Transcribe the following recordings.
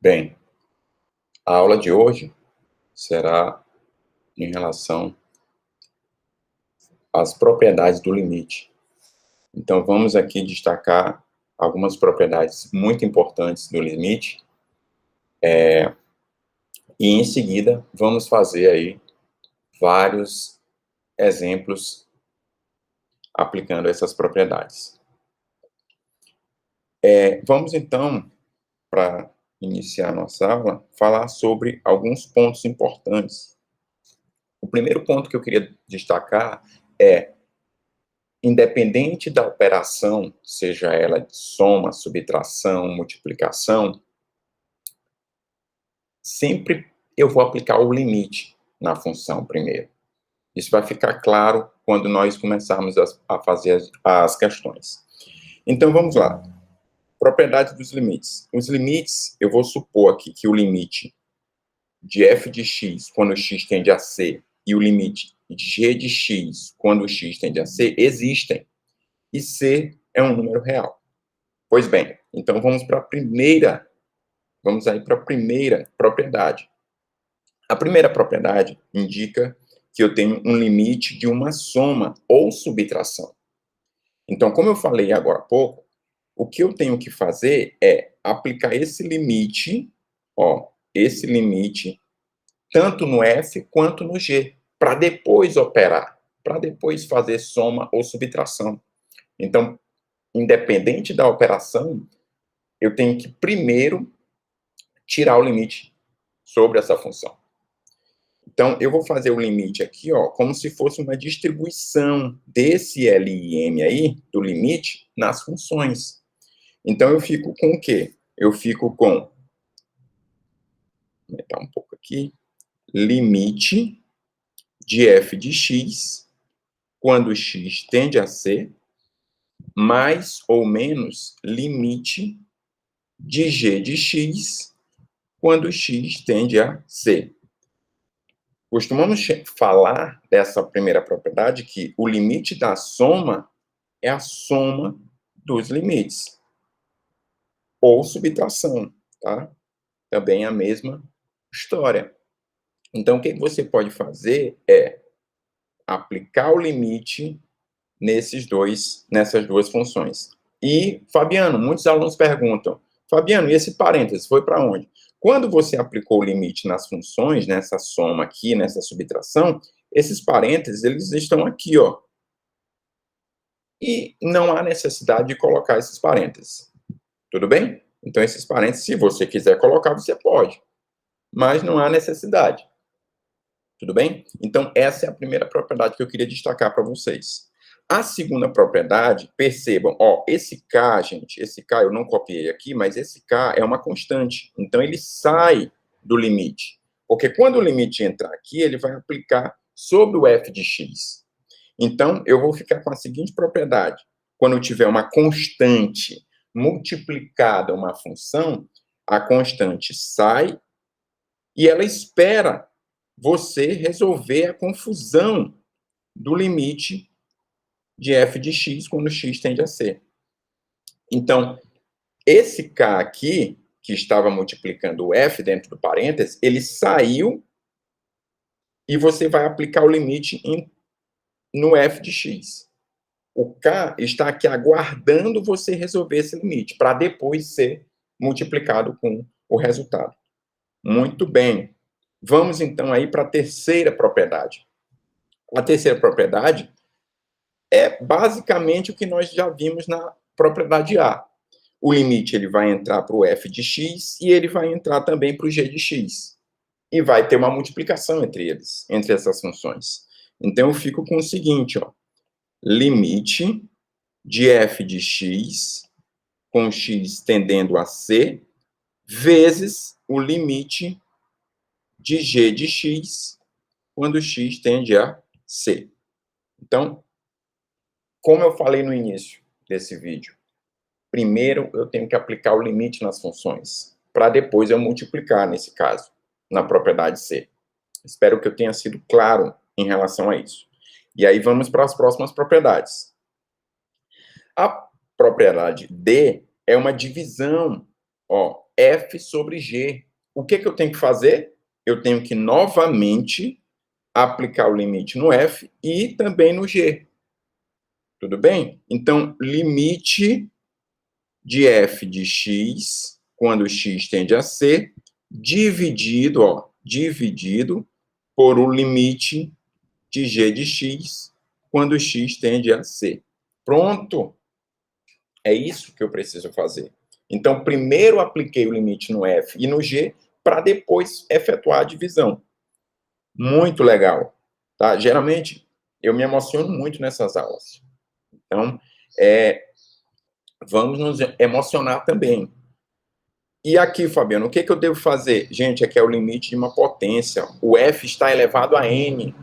Bem, a aula de hoje será em relação às propriedades do limite. Então, vamos aqui destacar algumas propriedades muito importantes do limite, e em seguida vamos fazer aí vários exemplos aplicando essas propriedades. Vamos então, para iniciar nossa aula, falar sobre alguns pontos importantes. O primeiro ponto que eu queria destacar é: independente da operação, seja ela de soma, subtração, multiplicação, sempre eu vou aplicar o limite na função primeiro. Isso vai ficar claro quando nós começarmos a fazer as questões. Então, vamos lá. Propriedade dos limites. Os limites, eu vou supor aqui que o limite de f de x, quando x tende a c, e o limite de g de x, quando x tende a c, existem. E c é um número real. Pois bem, então vamos para a primeira propriedade. A primeira propriedade indica que eu tenho um limite de uma soma ou subtração. Então, como eu falei agora há pouco, o que eu tenho que fazer é aplicar esse limite, tanto no f quanto no g, para depois operar, para depois fazer soma ou subtração. Então, independente da operação, eu tenho que primeiro tirar o limite sobre essa função. Então, eu vou fazer o limite aqui, como se fosse uma distribuição desse LIM aí, do limite, nas funções. Então, eu fico com o quê? Eu fico com, vou aumentar um pouco aqui, limite de f de x, quando x tende a c, mais ou menos limite de g de x, quando x tende a c. Costumamos falar dessa primeira propriedade que o limite da soma é a soma dos limites, ou subtração, tá? Também é a mesma história. Então, o que você pode fazer é aplicar o limite nessas duas funções. E, Fabiano, muitos alunos perguntam, Fabiano, e esse parênteses foi para onde? Quando você aplicou o limite nas funções, nessa soma aqui, nessa subtração, esses parênteses, eles estão aqui, E não há necessidade de colocar esses parênteses. Tudo bem? Então, esses parênteses, se você quiser colocar, você pode. Mas não há necessidade. Tudo bem? Então, essa é a primeira propriedade que eu queria destacar para vocês. A segunda propriedade, percebam, esse K, gente, esse K eu não copiei aqui, mas esse K é uma constante. Então, ele sai do limite. Porque quando o limite entrar aqui, ele vai aplicar sobre o f de x. Então, eu vou ficar com a seguinte propriedade. Quando eu tiver uma constante multiplicada a uma função, a constante sai e ela espera você resolver a confusão do limite de f de x quando x tende a c. Então, esse k aqui, que estava multiplicando o f dentro do parênteses, ele saiu e você vai aplicar o limite no f de x. O k está aqui aguardando você resolver esse limite, para depois ser multiplicado com o resultado. Muito bem. Vamos, então, aí para a terceira propriedade. A terceira propriedade é basicamente o que nós já vimos na propriedade A. O limite ele vai entrar para o f de x e ele vai entrar também para o g de x. E vai ter uma multiplicação entre eles, entre essas funções. Então, eu fico com o seguinte, limite de f de x, com x tendendo a c, vezes o limite de g de x, quando x tende a c. Então, como eu falei no início desse vídeo, primeiro eu tenho que aplicar o limite nas funções, para depois eu multiplicar, nesse caso, na propriedade C. Espero que eu tenha sido claro em relação a isso. E aí vamos para as próximas propriedades. A propriedade D é uma divisão, f sobre g. O que eu tenho que fazer? Eu tenho que, novamente, aplicar o limite no f e também no g. Tudo bem? Então, limite de f de x, quando x tende a c, dividido por o limite de g de x, quando x tende a c. Pronto! É isso que eu preciso fazer. Então, primeiro apliquei o limite no f e no g, para depois efetuar a divisão. Muito legal. Tá? Geralmente, eu me emociono muito nessas aulas. Então, vamos nos emocionar também. E aqui, Fabiano, o que eu devo fazer? Gente, aqui é o limite de uma potência. O f está elevado a n.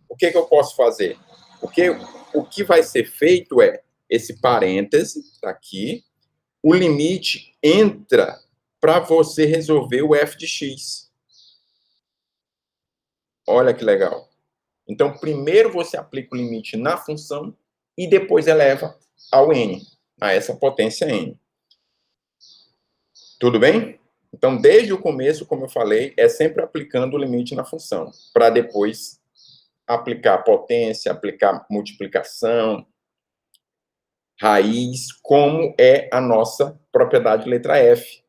O que eu posso fazer? O que vai ser feito é esse parêntese, tá aqui, o limite entra para você resolver o f de x. Olha que legal. Então, primeiro você aplica o limite na função e depois eleva ao n, a essa potência n. Tudo bem? Então, desde o começo, como eu falei, é sempre aplicando o limite na função, para depois aplicar potência, aplicar multiplicação, raiz, como é a nossa propriedade letra F.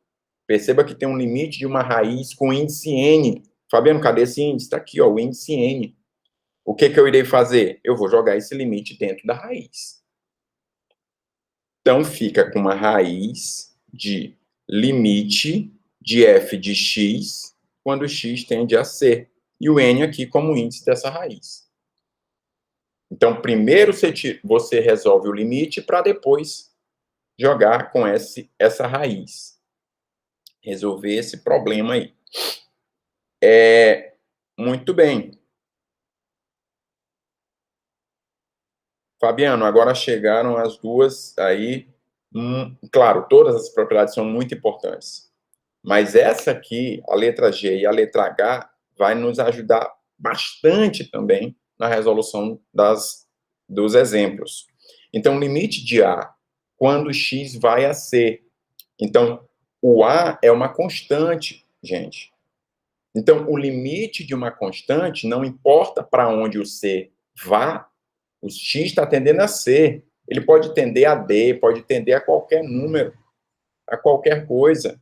Perceba que tem um limite de uma raiz com índice n. Fabiano, cadê esse índice? Está aqui, ó, o índice n. O que eu irei fazer? Eu vou jogar esse limite dentro da raiz. Então, fica com uma raiz de limite de f de x, quando x tende a c. E o n aqui como índice dessa raiz. Então, primeiro você resolve o limite para depois jogar com essa raiz. Resolver esse problema aí. Muito bem. Fabiano, agora chegaram as duas aí. Claro, todas as propriedades são muito importantes. Mas essa aqui, a letra G e a letra H, vai nos ajudar bastante também na resolução dos exemplos. Então, limite de A, quando x vai a C. Então, o A é uma constante, gente. Então, o limite de uma constante, não importa para onde o C vá, o x está tendendo a C. Ele pode tender a D, pode tender a qualquer número, a qualquer coisa.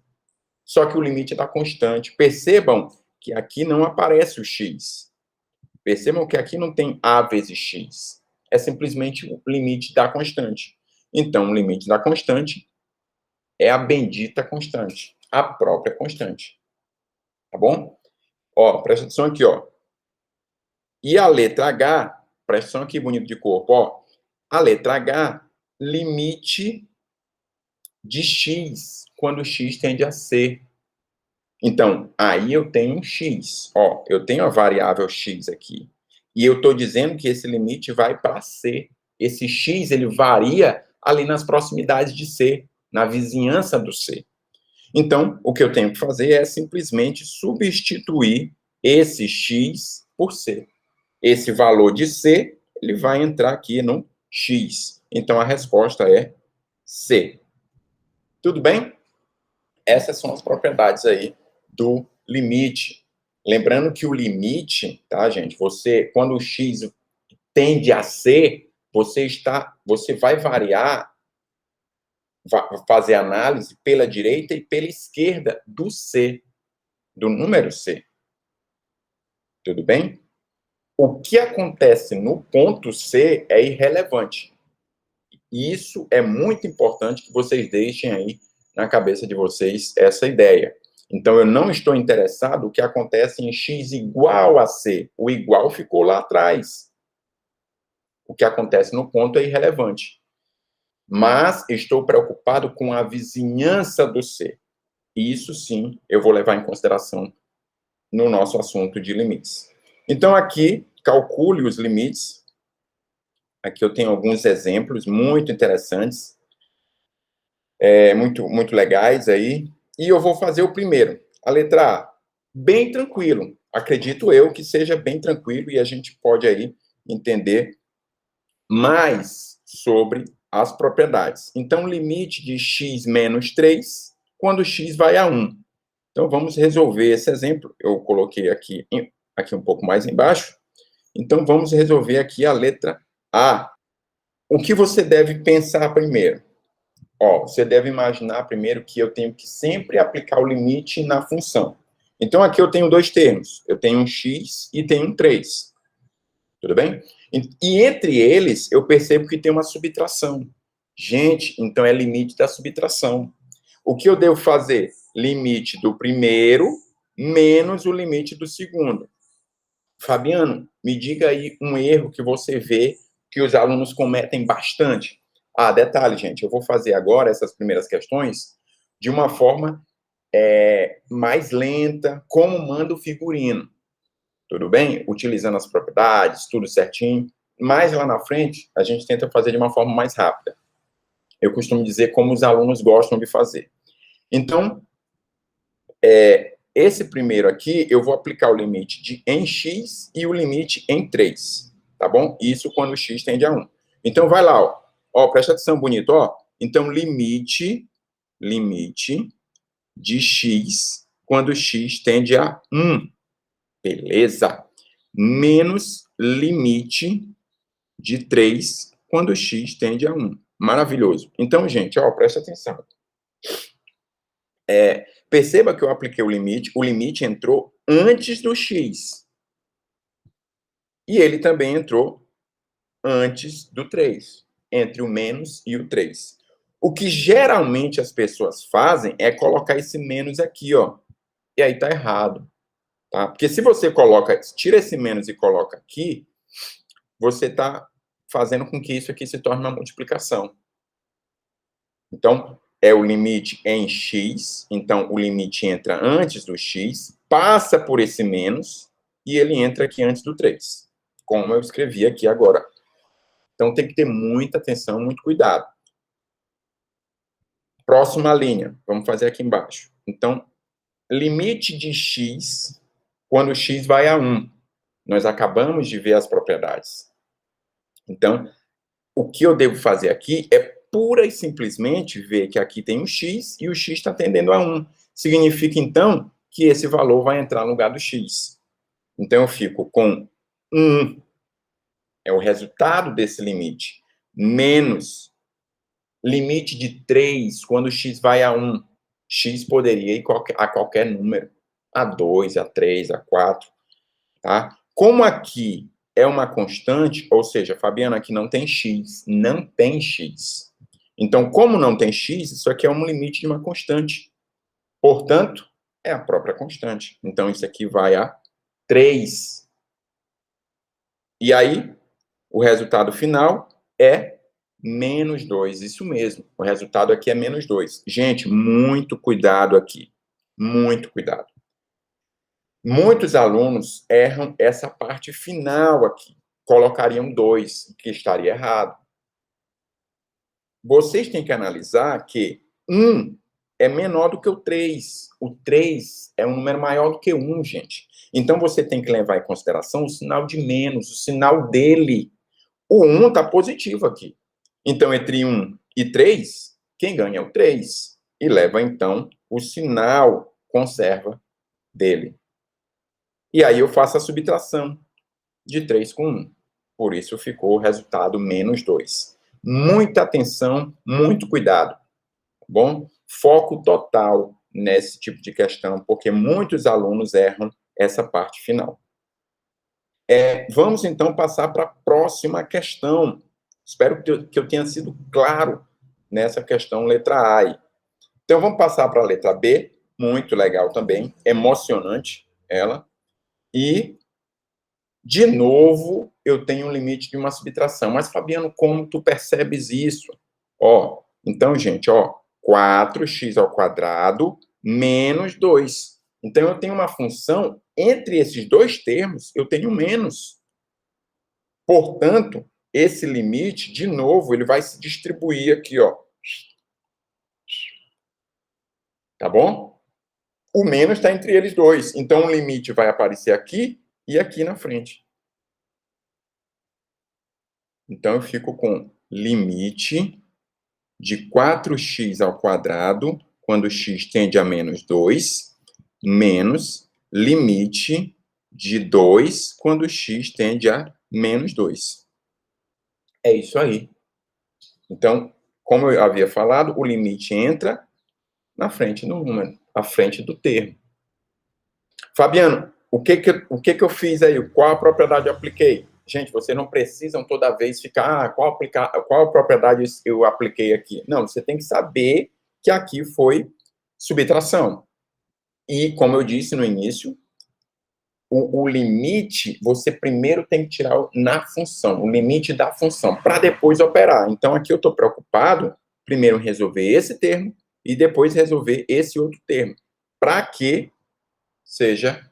Só que o limite da constante. Percebam que aqui não aparece o x. Percebam que aqui não tem A vezes x. É simplesmente o limite da constante. Então, o limite da constante é a bendita constante, a própria constante. Tá bom? Ó, presta atenção aqui, ó. E a letra H, presta atenção aqui, bonito de corpo, ó. A letra H, limite de x, quando x tende a c. Então, aí eu tenho um x. Ó, eu tenho a variável x aqui. E eu estou dizendo que esse limite vai para c. Esse x, ele varia ali nas proximidades de c, na vizinhança do c. Então, o que eu tenho que fazer é simplesmente substituir esse x por c. Esse valor de c, ele vai entrar aqui no x. Então, a resposta é c. Tudo bem? Essas são as propriedades aí do limite. Lembrando que o limite, tá, gente? Quando o x tende a c, você vai variar, vai fazer análise pela direita e pela esquerda do c, do número c. Tudo bem? O que acontece no ponto C é irrelevante. Isso é muito importante que vocês deixem aí na cabeça de vocês essa ideia. Então, eu não estou interessado no que acontece em x igual a c. O igual ficou lá atrás. O que acontece no ponto é irrelevante. Mas estou preocupado com a vizinhança do c. E isso, sim, eu vou levar em consideração no nosso assunto de limites. Então, aqui, calcule os limites. Aqui eu tenho alguns exemplos muito interessantes, muito legais aí. E eu vou fazer o primeiro. A letra A, bem tranquilo. Acredito eu que seja bem tranquilo e a gente pode aí entender mais sobre as propriedades. Então, limite de x menos 3, quando x vai a 1. Então, vamos resolver esse exemplo. Eu coloquei aqui um pouco mais embaixo. Então, vamos resolver aqui a letra A. O que você deve pensar primeiro? Você deve imaginar primeiro que eu tenho que sempre aplicar o limite na função. Então, aqui eu tenho dois termos. Eu tenho um x e tenho um 3. Tudo bem? E entre eles, eu percebo que tem uma subtração. Gente, então é limite da subtração. O que eu devo fazer? Limite do primeiro menos o limite do segundo. Fabiano, me diga aí um erro que você vê que os alunos cometem bastante. Detalhe, gente, eu vou fazer agora essas primeiras questões de uma forma mais lenta, como manda o figurino. Tudo bem? Utilizando as propriedades, tudo certinho. Mas lá na frente, a gente tenta fazer de uma forma mais rápida. Eu costumo dizer como os alunos gostam de fazer. Então, esse primeiro aqui, eu vou aplicar o limite em x e o limite em 3. Tá bom? Isso quando x tende a 1. Então, vai lá, presta atenção bonito, Então, limite de x quando x tende a 1. Beleza? Menos limite de 3 quando x tende a 1. Maravilhoso. Então, gente, presta atenção. Perceba que eu apliquei o limite entrou antes do x. E ele também entrou antes do 3, entre o menos e o 3. O que geralmente as pessoas fazem é colocar esse menos aqui, e aí tá errado, tá? Porque se você tira esse menos e coloca aqui, você tá fazendo com que isso aqui se torne uma multiplicação. Então, é o limite em x, então o limite entra antes do x, passa por esse menos, e ele entra aqui antes do 3, como eu escrevi aqui agora. Então, tem que ter muita atenção, muito cuidado. Próxima linha, vamos fazer aqui embaixo. Então, limite de x quando x vai a 1. Nós acabamos de ver as propriedades. Então, o que eu devo fazer aqui é pura e simplesmente ver que aqui tem um x e o x está tendendo a 1. Significa, então, que esse valor vai entrar no lugar do x. Então, eu fico com 1, é o resultado desse limite, menos limite de 3, quando x vai a 1. X poderia ir a qualquer número, a 2, a 3, a 4. Tá? Como aqui é uma constante, ou seja, Fabiana, aqui não tem x. Não tem x. Então, como não tem x, isso aqui é um limite de uma constante. Portanto, é a própria constante. Então, isso aqui vai a 3. E aí, o resultado final é menos 2. Isso mesmo. O resultado aqui é menos 2. Gente, muito cuidado aqui. Muito cuidado. Muitos alunos erram essa parte final aqui. Colocariam 2, que estaria errado. Vocês têm que analisar que 1 é menor do que o 3. O 3 é um número maior do que 1, gente. Então, você tem que levar em consideração o sinal de menos, o sinal dele. O 1 está positivo aqui. Então, entre 1 e 3, quem ganha é o 3. E leva, então, o sinal conserva dele. E aí eu faço a subtração de 3 com 1. Por isso ficou o resultado menos 2. Muita atenção, muito cuidado. Tá bom? Foco total nesse tipo de questão, porque muitos alunos erram essa parte final. Vamos, então, passar para a próxima questão. Espero que eu tenha sido claro nessa questão letra A. Então, vamos passar para a letra B. Muito legal também. Emocionante ela. E, de novo, eu tenho um limite de uma subtração. Mas, Fabiano, como tu percebes isso? Então, gente, 4x² menos 2. Então, eu tenho uma função, entre esses dois termos, eu tenho menos. Portanto, esse limite, de novo, ele vai se distribuir aqui, Tá bom? O menos está entre eles dois. Então, o limite vai aparecer aqui e aqui na frente. Então, eu fico com limite de 4x² quando x tende a menos 2, menos limite de 2 quando x tende a menos 2. É isso aí. Então, como eu havia falado, o limite entra na frente do número, à frente do termo. Fabiano, o que eu fiz aí? Qual a propriedade eu apliquei? Gente, vocês não precisam toda vez ficar, qual propriedade eu apliquei aqui? Não, você tem que saber que aqui foi subtração. E, como eu disse no início, o limite, você primeiro tem que tirar na função, o limite da função, para depois operar. Então, aqui eu estou preocupado, primeiro, em resolver esse termo, e depois resolver esse outro termo, para que seja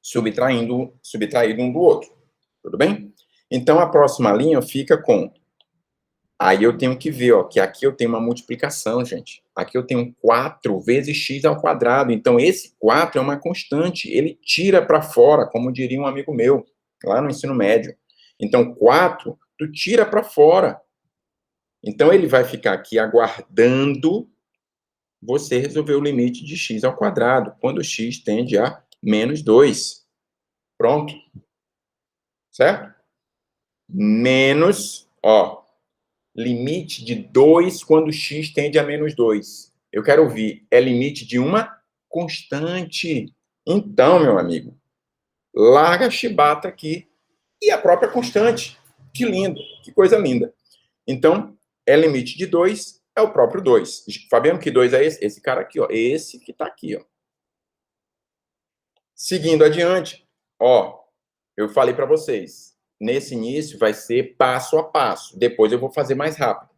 subtraído um do outro. Tudo bem? Então, a próxima linha fica com... Aí eu tenho que ver, ó, que aqui eu tenho uma multiplicação, gente. Aqui eu tenho 4 vezes x ao quadrado. Então, esse 4 é uma constante. Ele tira para fora, como diria um amigo meu, lá no ensino médio. Então, 4, tu tira para fora. Então, ele vai ficar aqui aguardando você resolver o limite de x ao quadrado, quando x tende a menos 2. Pronto. Certo? Menos, ó, limite de 2 quando x tende a menos 2. Eu quero ouvir, é limite de uma constante. Então, meu amigo, larga a chibata aqui e a própria constante. Que lindo, que coisa linda. Então, é limite de 2, é o próprio 2. Fabiano, que 2 é esse? Esse cara aqui, ó. Esse que está aqui, ó. Seguindo adiante, ó, eu falei para vocês, nesse início vai ser passo a passo. Depois eu vou fazer mais rápido.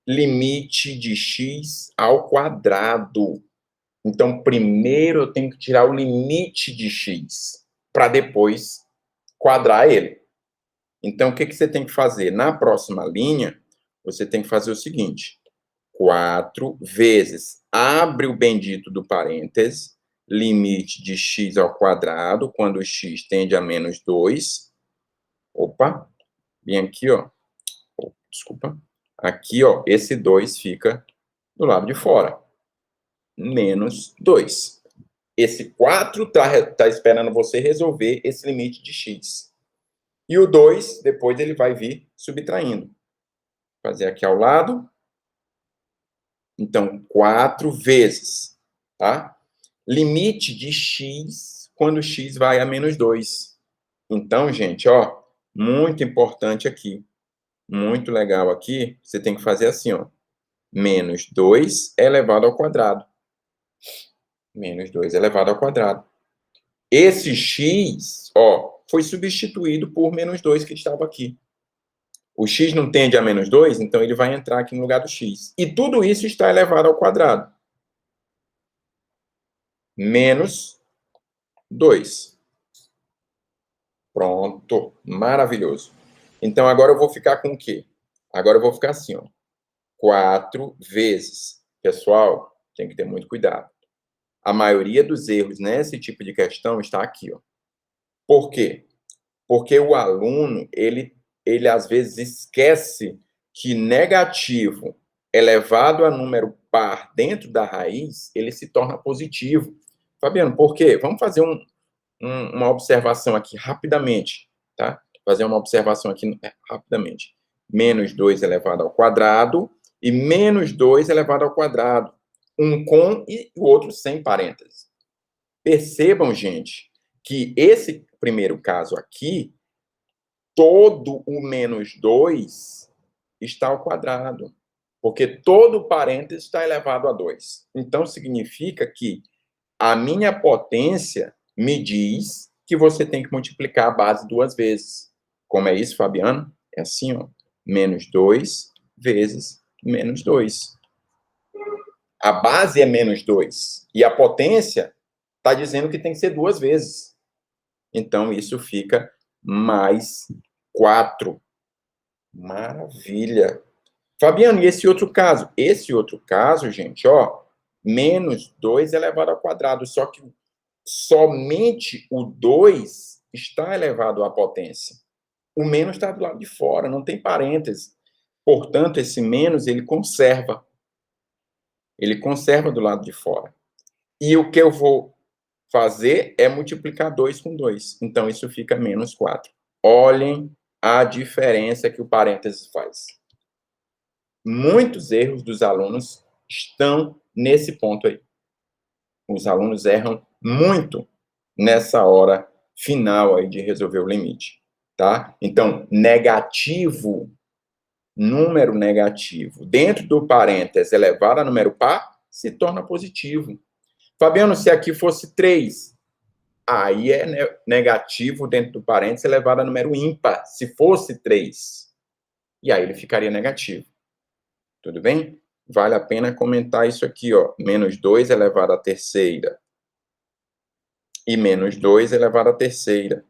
Limite de x ao quadrado. Então, primeiro eu tenho que tirar o limite de x, para depois quadrar ele. Então, o que você tem que fazer? Na próxima linha, você tem que fazer o seguinte. 4 vezes, abre o bendito do parênteses, limite de x ao quadrado, quando x tende a menos 2. Opa, vem aqui, ó. Desculpa. Aqui, ó, esse 2 fica do lado de fora. Menos 2. Esse 4 tá esperando você resolver esse limite de x. E o 2, depois ele vai vir subtraindo. Vou fazer aqui ao lado. Então, 4 vezes, tá? Limite de x quando x vai a menos 2. Então, gente, ó, muito importante aqui. Muito legal aqui, você tem que fazer assim, ó. Menos 2 elevado ao quadrado. Menos 2 elevado ao quadrado. Esse x, ó, foi substituído por menos 2 que estava aqui. O x não tende a menos 2, então ele vai entrar aqui no lugar do x. E tudo isso está elevado ao quadrado. Menos 2. Pronto. Maravilhoso. Então, agora eu vou ficar com o quê? Agora eu vou ficar assim, ó. 4 vezes. Pessoal, tem que ter muito cuidado. A maioria dos erros nesse tipo de questão está aqui, ó. Por quê? Porque o aluno, ele às vezes esquece que negativo elevado a número par dentro da raiz, ele se torna positivo. Fabiano, por quê? Vamos fazer uma observação aqui rapidamente, tá? Fazer uma observação aqui rapidamente. Menos 2 elevado ao quadrado e menos 2 elevado ao quadrado. Um com e o outro sem parênteses. Percebam, gente, que esse primeiro caso aqui, todo o menos 2 está ao quadrado, porque todo parênteses está elevado a 2. Então, significa que a minha potência me diz que você tem que multiplicar a base 2 vezes. Como é isso, Fabiano? É assim, ó. Menos 2 vezes menos 2. A base é menos 2. E a potência está dizendo que tem que ser 2 vezes. Então, isso fica mais 4. Maravilha. Fabiano, e esse outro caso? Esse outro caso, gente, ó, menos 2 elevado ao quadrado. Só que somente o 2 está elevado à potência. O menos está do lado de fora, não tem parêntese. Portanto, esse menos, ele conserva. Ele conserva do lado de fora. E o que eu vou fazer é multiplicar 2 com 2. Então, isso fica menos 4. Olhem a diferença que o parênteses faz. Muitos erros dos alunos estão nesse ponto aí. Os alunos erram muito nessa hora final aí de resolver o limite, tá? Então, negativo, número negativo, dentro do parênteses elevado a número par, se torna positivo. Fabiano, se aqui fosse 3, aí é negativo dentro do parênteses elevado a número ímpar, se fosse 3. E aí ele ficaria negativo. Tudo bem? Vale a pena comentar isso aqui, ó. Menos 2 elevado à terceira. E menos 2 elevado à terceira.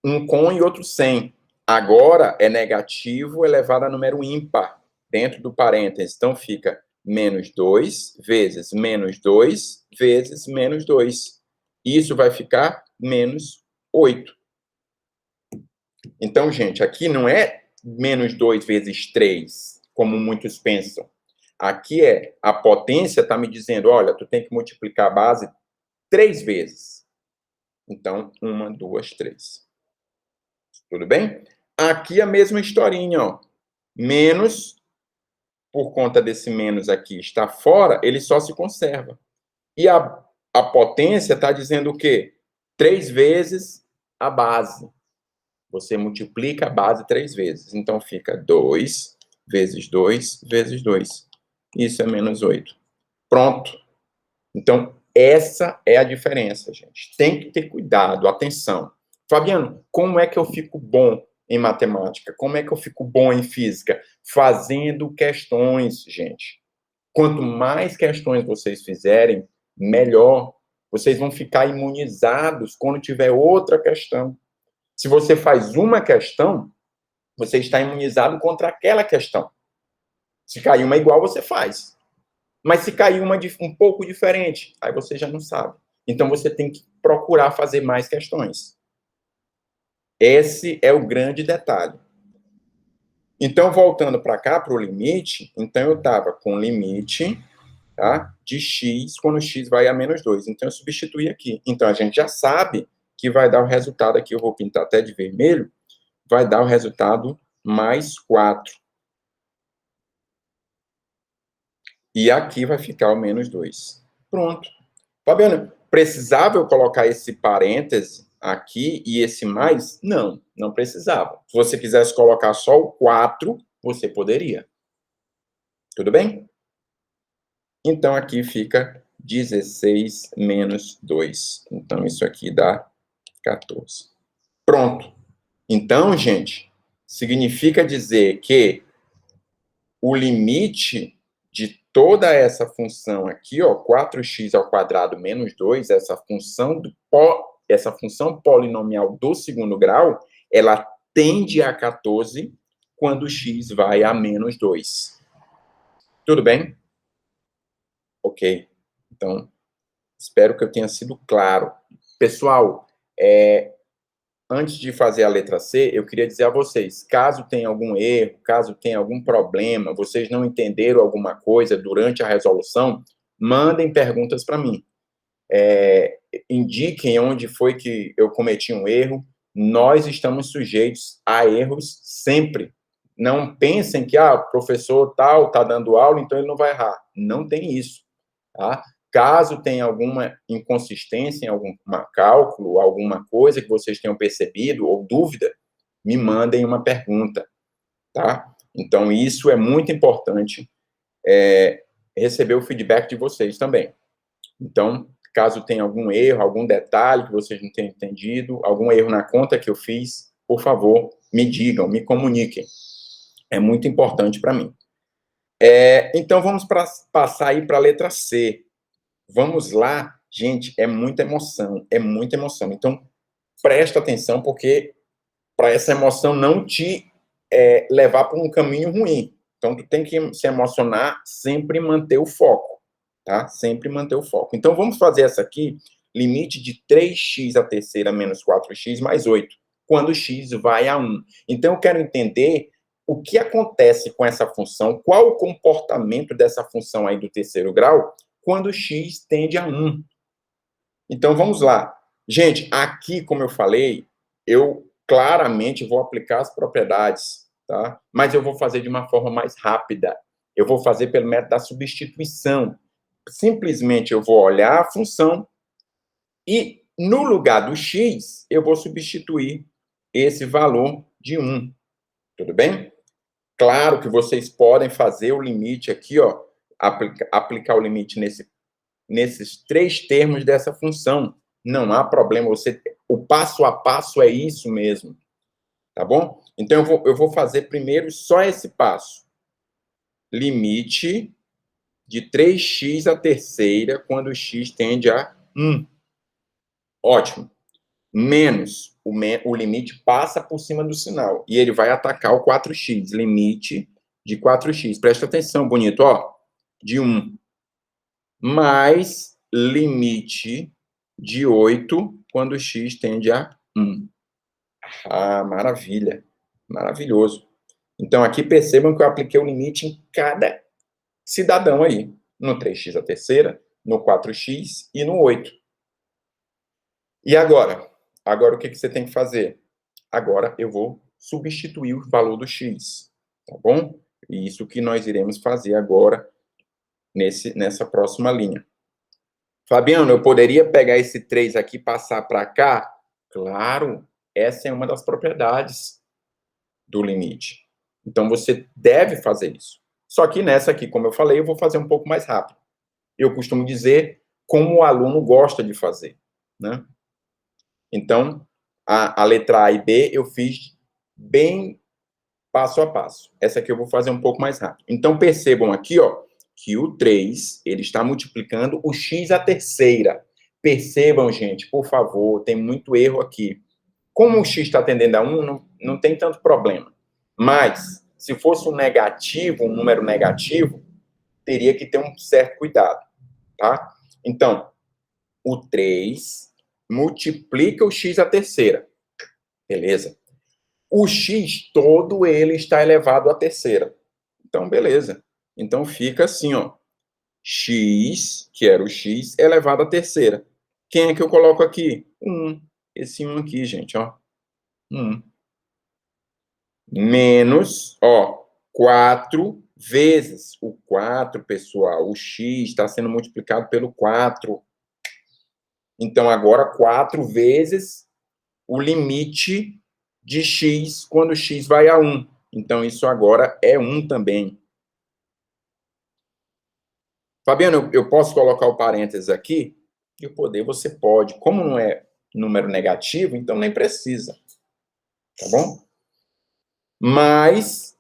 Um com e outro sem. Agora é negativo elevado a número ímpar, dentro do parênteses. Então fica menos 2 vezes menos 2 vezes menos 2. Isso vai ficar menos 8. Então, gente, aqui não é menos 2 vezes 3, como muitos pensam. Aqui é, a potência está me dizendo, olha, tu tem que multiplicar a base 3 vezes. Então, 1, 2, 3. Tudo bem? Aqui a mesma historinha, ó. Menos, por conta desse menos aqui está fora, ele só se conserva. E a potência está dizendo o quê? 3 vezes a base. Você multiplica a base 3 vezes. Então, fica 2 vezes 2 vezes 2. Isso é menos 8. Pronto. Então, essa é a diferença, gente. Tem que ter cuidado, atenção. Fabiano, como é que eu fico bom em matemática? Como é que eu fico bom em física? Fazendo questões, gente. Quanto mais questões vocês fizerem, melhor. Vocês vão ficar imunizados quando tiver outra questão. Se você faz uma questão, você está imunizado contra aquela questão. Se cair uma igual, você faz. Mas se cair uma um pouco diferente, aí você já não sabe. Então, você tem que procurar fazer mais questões. Esse é o grande detalhe. Então, voltando para cá, para o limite, então eu estava com limite, tá, de x, quando x vai a menos 2. Então, eu substituí aqui. Então, a gente já sabe que vai dar o resultado aqui, eu vou pintar até de vermelho, vai dar o resultado mais 4. E aqui vai ficar o menos 2. Pronto. Fabiano, precisava eu colocar esse parêntese aqui e esse mais? Não, não precisava. Se você quisesse colocar só o 4, você poderia. Tudo bem? Então, aqui fica 16 menos 2. Então, isso aqui dá 14. Pronto. Então, gente, significa dizer que o limite de toda essa função aqui, ó, 4x ao quadrado menos 2, essa função polinomial do segundo grau, ela tende a 14 quando x vai a menos 2. Tudo bem? Ok. Então, espero que eu tenha sido claro. Pessoal, antes de fazer a letra C, eu queria dizer a vocês, caso tenha algum erro, caso tenha algum problema, vocês não entenderam alguma coisa durante a resolução, mandem perguntas para mim. Indiquem onde foi que eu cometi um erro. Nós estamos sujeitos a erros sempre. Não pensem que o professor tal está dando aula, então ele não vai errar. Não tem isso. Tá? Caso tenha alguma inconsistência em algum cálculo, alguma coisa que vocês tenham percebido ou dúvida, me mandem uma pergunta, tá? Então, isso é muito importante, receber o feedback de vocês também. Então, caso tenha algum erro, algum detalhe que vocês não tenham entendido, algum erro na conta que eu fiz, por favor, me digam, me comuniquem. É muito importante para mim. Então, vamos passar aí para a letra C. Vamos lá, gente, é muita emoção, é muita emoção. Então, presta atenção, porque para essa emoção não te levar para um caminho ruim. Então, tu tem que se emocionar, sempre manter o foco, tá? Sempre manter o foco. Então, vamos fazer essa aqui, limite de 3x à terceira menos 4x mais 8, quando x vai a 1. Então, eu quero entender o que acontece com essa função, qual o comportamento dessa função aí do terceiro grau quando x tende a 1. Então, vamos lá. Gente, aqui, como eu falei, eu claramente vou aplicar as propriedades, tá? Mas eu vou fazer de uma forma mais rápida. Eu vou fazer pelo método da substituição. Simplesmente eu vou olhar a função e, no lugar do x, eu vou substituir esse valor de 1. Tudo bem? Claro que vocês podem fazer o limite aqui, ó, aplicar o limite nesses 3 termos dessa função. Não há problema, o passo a passo é isso mesmo, tá bom? Então, eu vou fazer primeiro só esse passo. Limite de 3x à terceira quando x tende a 1. Ótimo. Menos, o limite passa por cima do sinal, e ele vai atacar o 4x, limite de 4x. Presta atenção, bonito, ó, de 1. Mais limite de 8 quando x tende a 1. Ah, maravilha. Maravilhoso. Então, aqui percebam que eu apliquei o limite em cada cidadão aí. No 3x à terceira, no 4x e no 8. E agora? Agora, o que você tem que fazer? Agora, eu vou substituir o valor do x, tá bom? E isso que nós iremos fazer agora nessa próxima linha. Fabiano, eu poderia pegar esse 3 aqui e passar para cá? Claro, essa é uma das propriedades do limite. Então, você deve fazer isso. Só que nessa aqui, como eu falei, eu vou fazer um pouco mais rápido. Eu costumo dizer como o aluno gosta de fazer, né? Então, a letra A e B eu fiz bem passo a passo. Essa aqui eu vou fazer um pouco mais rápido. Então, percebam aqui, ó, que o 3, ele está multiplicando o x à terceira. Percebam, gente, por favor, tem muito erro aqui. Como o x está tendendo a 1, não tem tanto problema. Mas, se fosse um negativo, um número negativo, teria que ter um certo cuidado, tá? Então, o 3 multiplica o x à terceira. Beleza? O x todo ele está elevado à terceira. Então, beleza. Então, fica assim, ó. X, que era o x, elevado à terceira. Quem é que eu coloco aqui? 1. Esse 1 aqui, gente, ó. 1. Menos, ó, 4 vezes o 4, pessoal. O x está sendo multiplicado pelo 4. Então, agora, 4 vezes o limite de x quando x vai a 1. Então, isso agora é 1 também. Fabiano, eu posso colocar o parênteses aqui? E o poder você pode. Como não é número negativo, então nem precisa. Tá bom? Mas,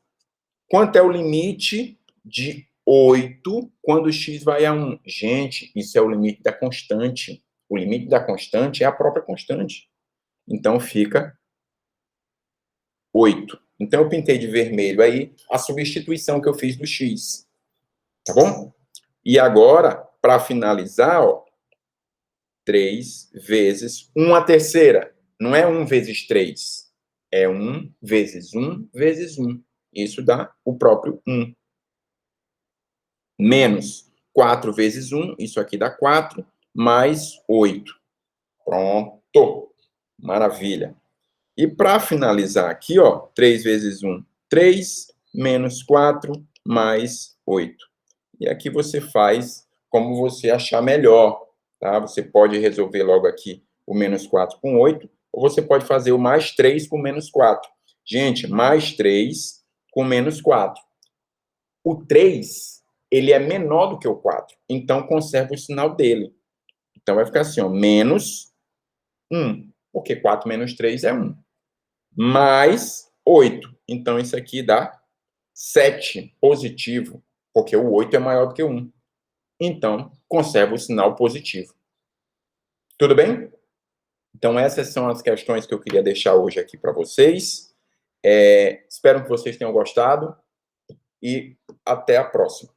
quanto é o limite de 8 quando x vai a 1? Gente, isso é o limite da constante. O limite da constante é a própria constante. Então, fica 8. Então, eu pintei de vermelho aí a substituição que eu fiz do x. Tá bom? E agora, para finalizar, ó, 3 vezes 1 à terceira. Não é 1 vezes 3. É 1 vezes 1 vezes 1. Isso dá o próprio 1. Menos 4 vezes 1, isso aqui dá 4, mais 8. Pronto. Maravilha. E para finalizar aqui, ó, 3 vezes 1, 3, menos 4, mais 8. E aqui você faz como você achar melhor, tá? Você pode resolver logo aqui o menos 4 com 8, ou você pode fazer o mais 3 com menos 4. Gente, mais 3 com menos 4. O 3, ele é menor do que o 4, então conserva o sinal dele. Então vai ficar assim, ó, menos 1, porque 4 menos 3 é 1. Mais 8. Então, isso aqui dá 7 positivo, porque o 8 é maior do que o 1. Então, conserva o sinal positivo. Tudo bem? Então, essas são as questões que eu queria deixar hoje aqui para vocês. Espero que vocês tenham gostado e até a próxima.